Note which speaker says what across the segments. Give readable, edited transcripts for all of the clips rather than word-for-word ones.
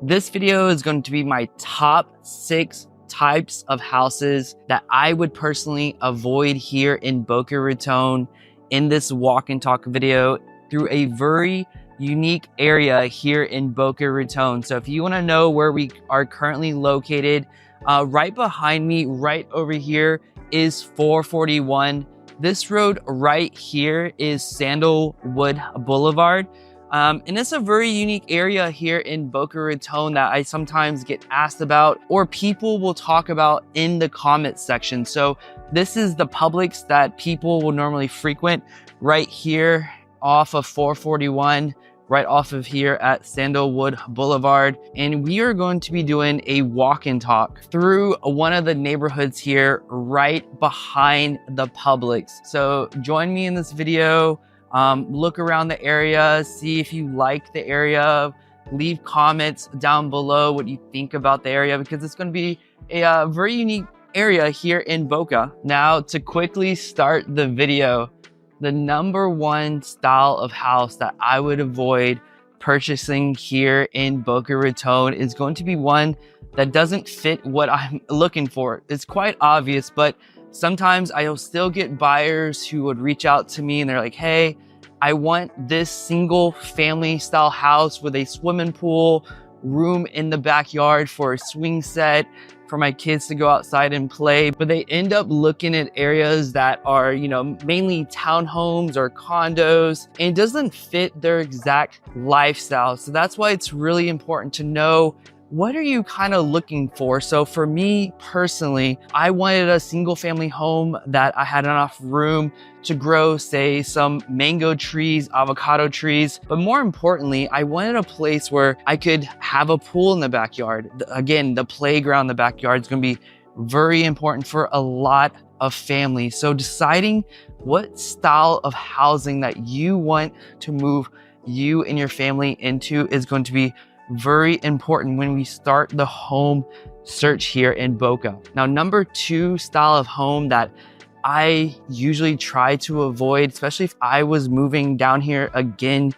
Speaker 1: This video is going to be my top 6 types of houses that I would personally avoid here in Boca Raton in this walk and talk video through a very unique area here in Boca Raton. So if you want to know where we are currently located, right behind me, right over here is 441. This road right here is Sandalwood Boulevard. And it's a very unique area here in Boca Raton that I sometimes get asked about or people will talk about in the comment section. So this is the Publix that people will normally frequent right here off of 441, right off of here at Sandalwood Boulevard. And we are going to be doing a walk and talk through one of the neighborhoods here right behind the Publix. So join me in this video. Look around the area, see if you like the area, leave comments down below what you think about the area, because it's going to be a very unique area here in Boca. Now, to quickly start the video, the #1 style of house that I would avoid purchasing here in Boca Raton is going to be one that doesn't fit what I'm looking for. It's quite obvious, but sometimes I'll still get buyers who would reach out to me and they're like, hey, I want this single family style house with a swimming pool, room in the backyard for a swing set, for my kids to go outside and play. But they end up looking at areas that are, mainly townhomes or condos, and it doesn't fit their exact lifestyle. So that's why it's really important to know, what are you kind of looking for? So for me personally, I wanted a single family home that I had enough room to grow, say, some mango trees, avocado trees. But more importantly, I wanted a place where I could have a pool in the backyard. Again, the playground in the backyard is going to be very important for a lot of families. So deciding what style of housing that you want to move you and your family into is going to be very important when we start the home search here in Boca. Now, #2 style of home that I usually try to avoid, especially if I was moving down here again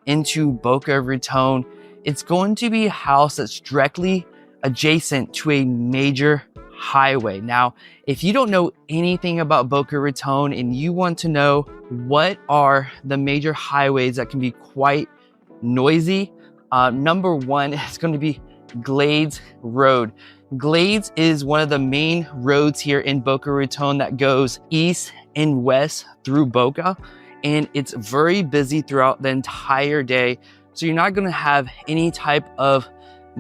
Speaker 1: into Boca Raton, it's going to be a house that's directly adjacent to a major highway. Now, if you don't know anything about Boca Raton and you want to know what are the major highways that can be quite noisy, #1 is going to be Glades Road. Glades is one of the main roads here in Boca Raton that goes east and west through Boca, and it's very busy throughout the entire day. So you're not going to have any type of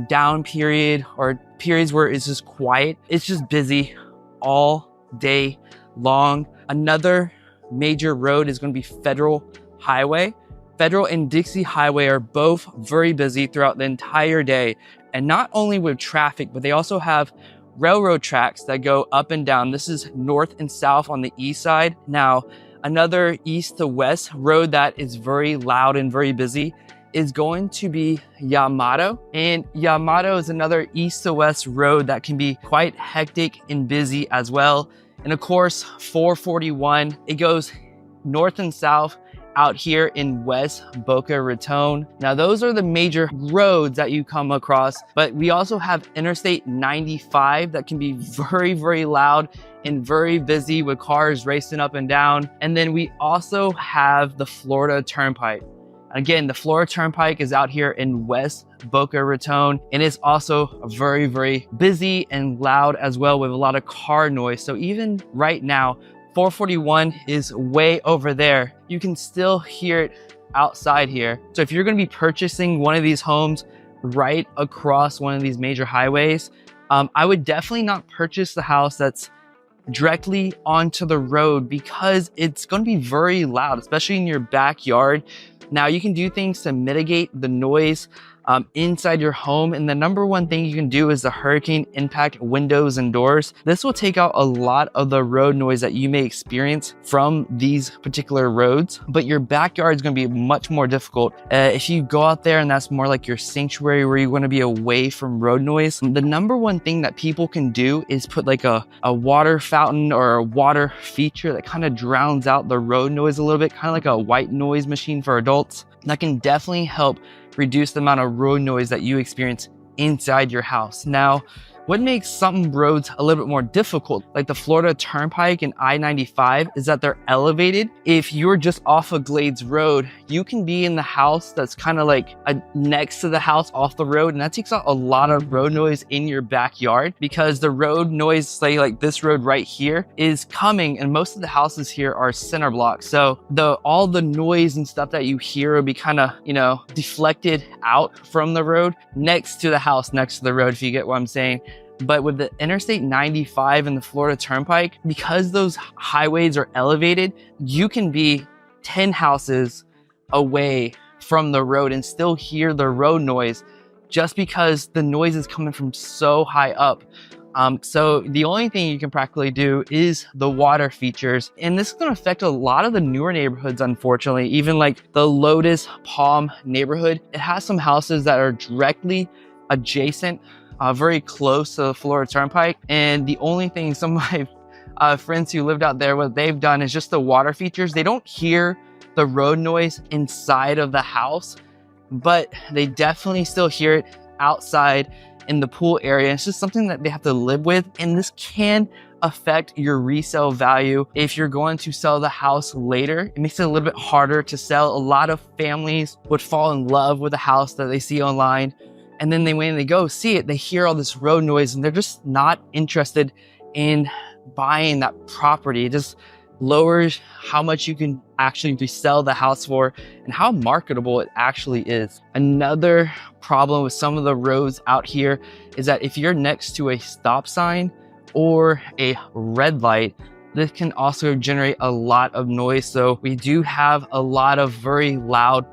Speaker 1: down period or periods where it's just quiet. It's just busy all day long. Another major road is going to be Federal Highway. Federal and Dixie Highway are both very busy throughout the entire day. And not only with traffic, but they also have railroad tracks that go up and down. This is north and south on the east side. Now, another east to west road that is very loud and very busy is going to be Yamato. And Yamato is another east to west road that can be quite hectic and busy as well. And of course, 441, it goes north and south out here in West Boca Raton. Now, those are the major roads that you come across, but we also have Interstate 95 that can be very, very loud and very busy with cars racing up and down. And then we also have the Florida Turnpike. Again, the Florida Turnpike is out here in West Boca Raton, and it's also very, very busy and loud as well with a lot of car noise. So even right now, 441 is way over there. You can still hear it outside here. So if you're going to be purchasing one of these homes right across one of these major highways, I would definitely not purchase the house that's directly onto the road, because it's going to be very loud, especially in your backyard. Now, you can do things to mitigate the noise inside your home. And the #1 thing you can do is the hurricane impact windows and doors. This will take out a lot of the road noise that you may experience from these particular roads, but your backyard is going to be much more difficult. If you go out there and that's more like your sanctuary where you want to be away from road noise, the #1 thing that people can do is put like a water fountain or a water feature that kind of drowns out the road noise a little bit, kind of like a white noise machine for adults. That can definitely help reduce the amount of road noise that you experience inside your house. Now, what makes some roads a little bit more difficult, like the Florida Turnpike and I-95, is that they're elevated. If you're just off of Glades Road, you can be in the house that's kind of like next to the house off the road, and that takes out a lot of road noise in your backyard because the road noise, say like this road right here, is coming, and most of the houses here are center blocks. So all the noise and stuff that you hear will be kind of, you know, deflected out from the road next to the house, next to the road, if you get what I'm saying. But with the Interstate 95 and the Florida Turnpike, because those highways are elevated, you can be 10 houses away from the road and still hear the road noise just because the noise is coming from so high up. So the only thing you can practically do is the water features. And this is going to affect a lot of the newer neighborhoods, unfortunately. Even like the Lotus Palm neighborhood, it has some houses that are directly adjacent, very close to the Florida Turnpike. And the only thing some of my friends who lived out there, what they've done is just the water features. They don't hear the road noise inside of the house, but they definitely still hear it outside in the pool area. It's just something that they have to live with. And this can affect your resale value. If you're going to sell the house later, it makes it a little bit harder to sell. A lot of families would fall in love with a house that they see online. And then when they go see it, they hear all this road noise and they're just not interested in buying that property. It just lowers how much you can actually resell the house for and how marketable it actually is. Another problem with some of the roads out here is that if you're next to a stop sign or a red light, this can also generate a lot of noise. So we do have a lot of very loud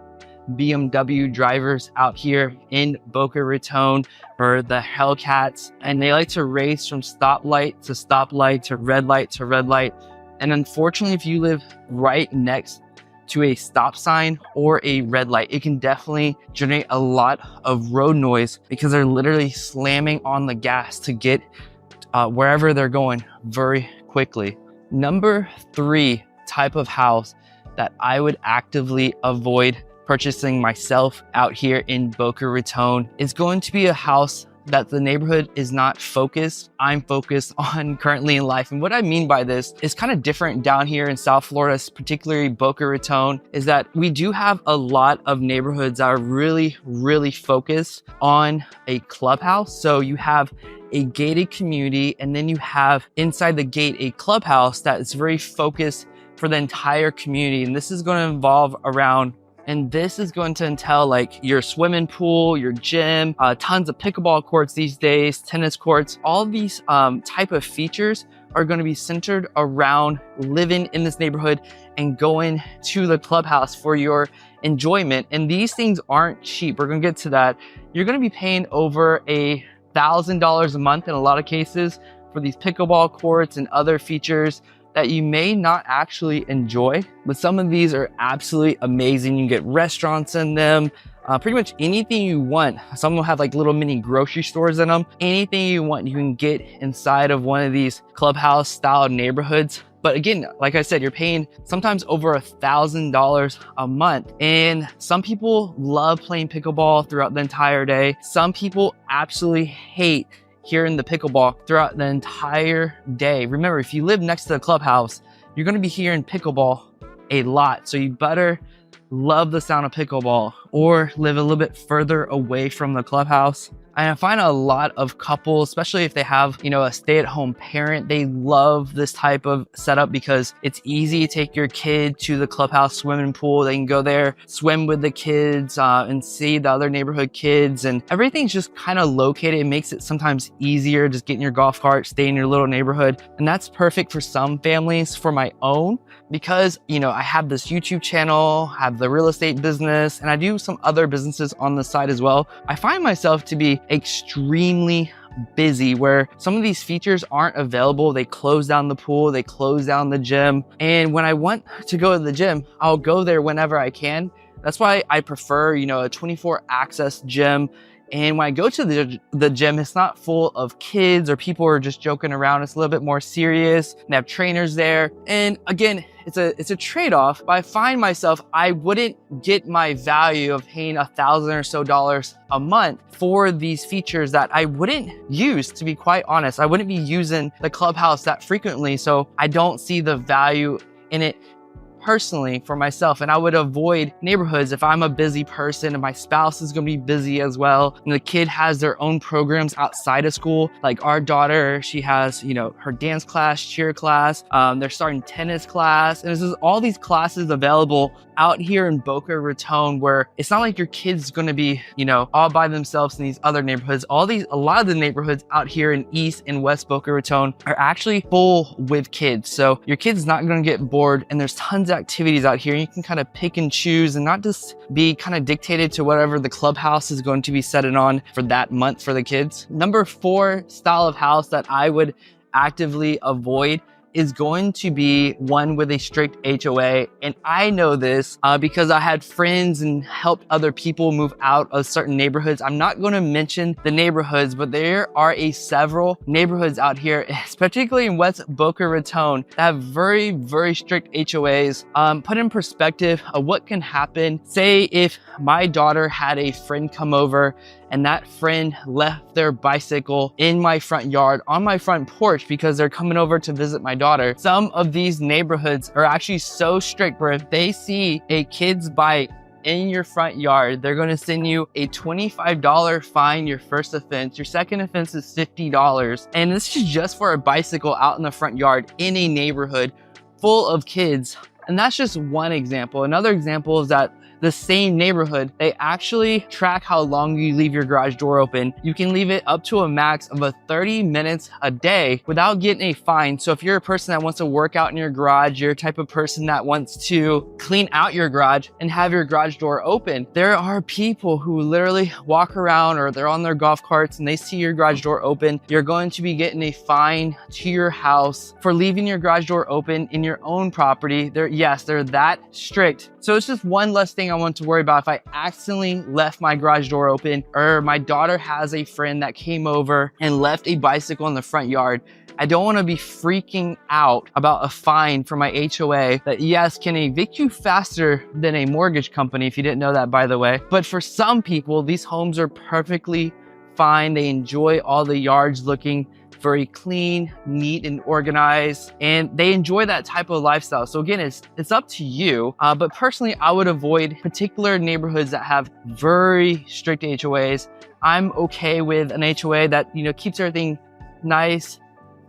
Speaker 1: BMW drivers out here in Boca Raton, or the Hellcats, and they like to race from stoplight to stoplight to red light to red light. And unfortunately, if you live right next to a stop sign or a red light, it can definitely generate a lot of road noise because they're literally slamming on the gas to get wherever they're going very quickly. Number 3 type of house that I would actively avoid purchasing myself out here in Boca Raton is going to be a house that the neighborhood is not focused. I'm focused on currently in life. And what I mean by this is kind of different down here in South Florida, particularly Boca Raton, is that we do have a lot of neighborhoods that are really, really focused on a clubhouse. So you have a gated community, and then you have inside the gate a clubhouse that is very focused for the entire community. And this is going to involve around this is going to entail like your swimming pool, your gym, tons of pickleball courts these days, tennis courts. All of these type of features are going to be centered around living in this neighborhood and going to the clubhouse for your enjoyment. And these things aren't cheap. We're going to get to that. You're going to be paying over $1,000 a month in a lot of cases for these pickleball courts and other features that you may not actually enjoy, but some of these are absolutely amazing. You can get restaurants in them, pretty much anything you want. Some will have like little mini grocery stores in them. Anything you want, you can get inside of one of these clubhouse style neighborhoods. But again, like I said, you're paying sometimes over $1,000 a month. And some people love playing pickleball throughout the entire day. Some people absolutely hate hearing the pickleball throughout the entire day. Remember, if you live next to the clubhouse, you're going to be hearing pickleball a lot. So you better love the sound of pickleball or live a little bit further away from the clubhouse. And I find a lot of couples, especially if they have, you know, a stay-at-home parent, they love this type of setup because it's easy to take your kid to the clubhouse swimming pool. They can go there, swim with the kids, and see the other neighborhood kids, and everything's just kind of located. It makes it sometimes easier just getting your golf cart, stay in your little neighborhood. And that's perfect for some families. For my own, because, you know, I have this YouTube channel, have the real estate business, and I do some other businesses on the side as well. I find myself to be extremely busy where some of these features aren't available. They close down the pool, they close down the gym. And when I want to go to the gym, I'll go there whenever I can. That's why I prefer, you know, a 24 access gym And when I go to the gym, it's not full of kids or people who are just joking around. It's a little bit more serious. They have trainers there. And again, it's a trade-off, but I find myself, I wouldn't get my value of paying $1,000 or so a month for these features that I wouldn't use, to be quite honest. I wouldn't be using the clubhouse that frequently, so I don't see the value in it personally for myself. And I would avoid neighborhoods if I'm a busy person and my spouse is gonna be busy as well. And the kid has their own programs outside of school. Like our daughter, she has, her dance class, cheer class, they're starting tennis class. And there's all these classes available out here in Boca Raton where it's not like your kid's gonna be, all by themselves in these other neighborhoods. A lot of the neighborhoods out here in East and West Boca Raton are actually full with kids. So your kid's not gonna get bored, and there's tons of activities out here. You can kind of pick and choose and not just be kind of dictated to whatever the clubhouse is going to be set it on for that month for the kids. Number 4 style of house that I would actively avoid is going to be one with a strict HOA. And I know this because I had friends and helped other people move out of certain neighborhoods. I'm not going to mention the neighborhoods, but there are several neighborhoods out here, particularly in West Boca Raton, that have very, very strict HOAs. Put in perspective of what can happen. Say if my daughter had a friend come over and that friend left their bicycle in my front yard on my front porch because they're coming over to visit my daughter. Some of these neighborhoods are actually so strict where if they see a kid's bike in your front yard, they're going to send you a $25 fine your first offense. Your second offense is $50. And this is just for a bicycle out in the front yard in a neighborhood full of kids. And that's just one example. Another example is that the same neighborhood, they actually track how long you leave your garage door open. You can leave it up to a max of 30 minutes a day without getting a fine. So if you're a person that wants to work out in your garage, you're a type of person that wants to clean out your garage and have your garage door open, there are people who literally walk around or they're on their golf carts and they see your garage door open. You're going to be getting a fine to your house for leaving your garage door open in your own property. They're that strict. So it's just one less thing I want to worry about if I accidentally left my garage door open, or my daughter has a friend that came over and left a bicycle in the front yard. I don't want to be freaking out about a fine for my HOA that, yes, can evict you faster than a mortgage company, if you didn't know that, by the way. But for some people, these homes are perfectly fine. They enjoy all the yards looking very clean, neat, and organized, and they enjoy that type of lifestyle. So again, it's up to you. But personally, I would avoid particular neighborhoods that have very strict HOAs. I'm okay with an HOA that keeps everything nice,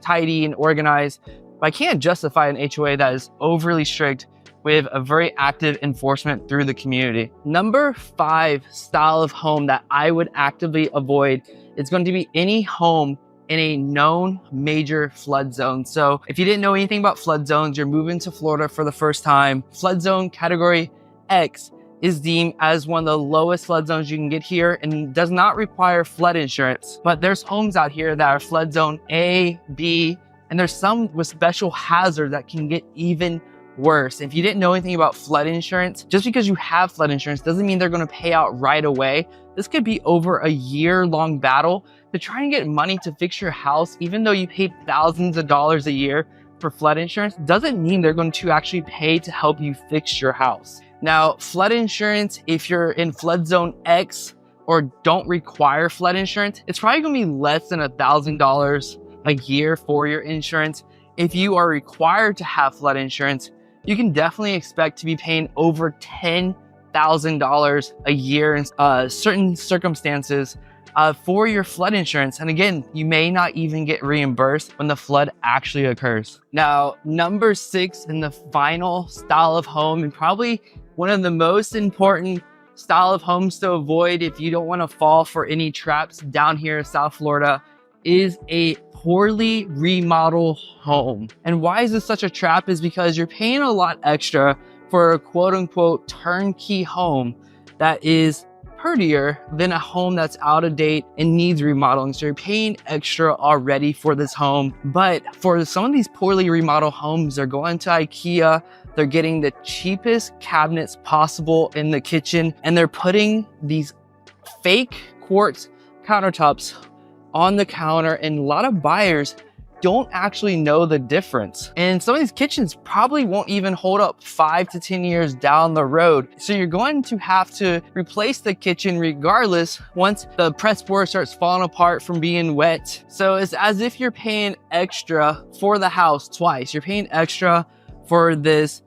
Speaker 1: tidy, and organized. But I can't justify an HOA that is overly strict with a very active enforcement through the community. Number 5 style of home that I would actively avoid is going to be any home in a known major flood zone. So if you didn't know anything about flood zones, you're moving to Florida for the first time. Flood zone category X is deemed as one of the lowest flood zones you can get here and does not require flood insurance. But there's homes out here that are flood zone A, B, and there's some with special hazard that can get even worse. If you didn't know anything about flood insurance, just because you have flood insurance doesn't mean they're going to pay out right away. This could be over a year-long battle to try and get money to fix your house. Even though you paid thousands of dollars a year for flood insurance, doesn't mean they're going to actually pay to help you fix your house. Now, flood insurance, if you're in flood zone X or don't require flood insurance, it's probably going to be less than $1,000 a year for your insurance. If you are required to have flood insurance, you can definitely expect to be paying over $10,000 a year in certain circumstances for your flood insurance. And again, you may not even get reimbursed when the flood actually occurs. Now, number 6 in the final style of home, and probably one of the most important style of homes to avoid if you don't want to fall for any traps down here in South Florida, is a poorly remodeled home. And why is this such a trap? Is because you're paying a lot extra for a quote unquote turnkey home that is prettier than a home that's out of date and needs remodeling. So you're paying extra already for this home. But for some of these poorly remodeled homes, they're going to IKEA, they're getting the cheapest cabinets possible in the kitchen, and they're putting these fake quartz countertops on the counter, and a lot of buyers don't actually know the difference. And some of these kitchens probably won't even hold up 5 to 10 years down the road. So you're going to have to replace the kitchen regardless once the press board starts falling apart from being wet. So it's as if you're paying extra for the house twice. You're paying extra for this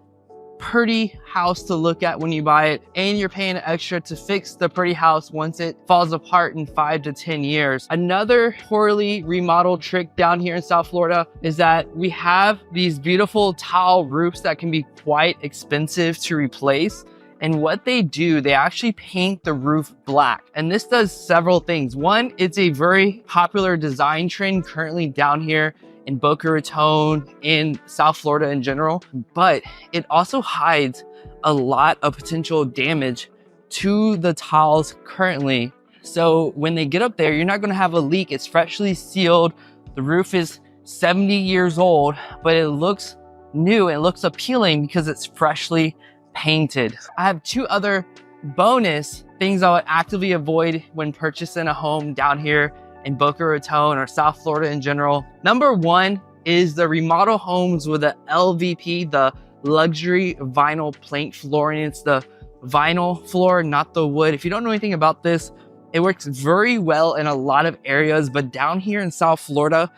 Speaker 1: pretty house to look at when you buy it, and you're paying extra to fix the pretty house once it falls apart in 5 to 10 years. Another poorly remodeled trick down here in South Florida is that we have these beautiful tile roofs that can be quite expensive to replace. And what they do, they actually paint the roof black. And this does several things. One, it's a very popular design trend currently down here in Boca Raton, in South Florida in general, but it also hides a lot of potential damage to the tiles currently. So when they get up there, you're not gonna have a leak. It's freshly sealed. The roof is 70 years old, but it looks new. It looks appealing because it's freshly painted. I have 2 other bonus things I would actively avoid when purchasing a home down here in Boca Raton or South Florida in general. Number 1 is the remodel homes with the LVP, the luxury vinyl plank flooring. It's the vinyl floor, not the wood. If you don't know anything about this, it works very well in a lot of areas, but down here in South Florida,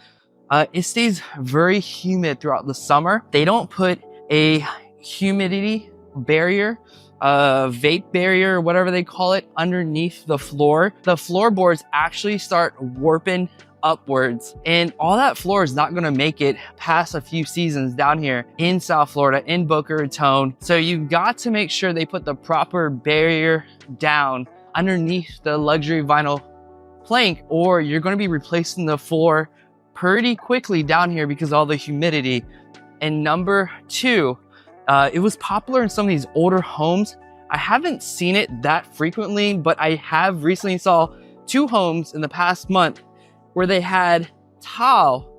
Speaker 1: it stays very humid throughout the summer. They don't put a humidity barrier, vape barrier, whatever they call it, underneath the floor. The floorboards actually start warping upwards, and all that floor is not gonna make it past a few seasons down here in South Florida, in Boca Raton. So you've got to make sure they put the proper barrier down underneath the luxury vinyl plank, or you're gonna be replacing the floor pretty quickly down here because of all the humidity. And number 2, it was popular in some of these older homes. I haven't seen it that frequently, but I have recently saw 2 homes in the past month where they had tile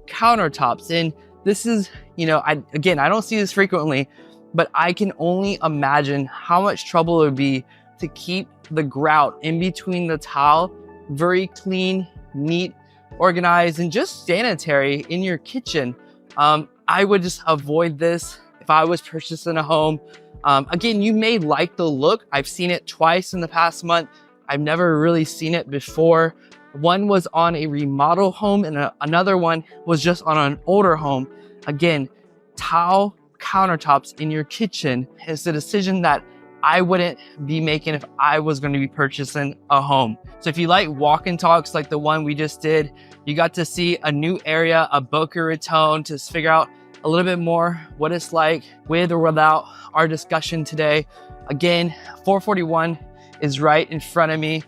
Speaker 1: countertops. And this is, you know, I don't see this frequently, but I can only imagine how much trouble it would be to keep the grout in between the tile very clean, neat, organized, and just sanitary in your kitchen. I would just avoid this if I was purchasing a home. Again, you may like the look. I've seen it twice in the past month. I've never really seen it before. One was on a remodel home, and another one was just on an older home. Again, tile countertops in your kitchen is a decision that I wouldn't be making if I was going to be purchasing a home. So if you like walk and talks like the one we just did, you got to see a new area of Boca Raton to figure out a little bit more what it's like with or without our discussion today. Again, 441 is right in front of me.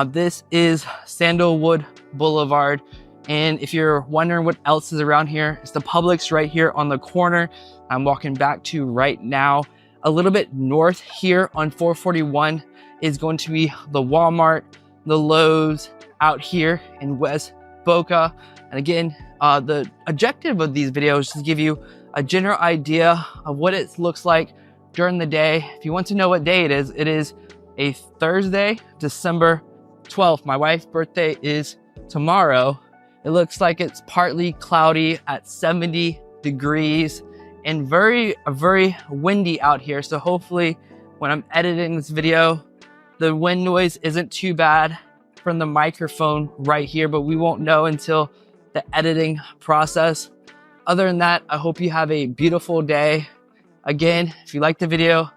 Speaker 1: This is Sandalwood Boulevard. And if you're wondering what else is around here, it's the Publix right here on the corner I'm walking back to right now. A little bit north here on 441 is going to be the Walmart, the Lowe's out here in West Boca. And again, the objective of these videos is to give you a general idea of what it looks like during the day. If you want to know what day it is a Thursday, December 12th. My wife's birthday is tomorrow. It looks like it's partly cloudy at 70 degrees and very windy out here. So hopefully when I'm editing this video, the wind noise isn't too bad from the microphone right here, but we won't know until the editing process. Other than that, I hope you have a beautiful day. Again, if you like the video,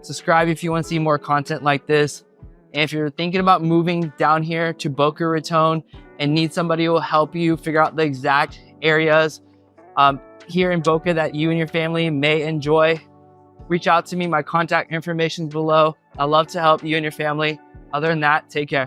Speaker 1: subscribe if you want to see more content like this. And if you're thinking about moving down here to Boca Raton and need somebody who will help you figure out the exact areas here in Boca that you and your family may enjoy, reach out to me. My contact information is below. I'd love to help you and your family. Other than that, take care.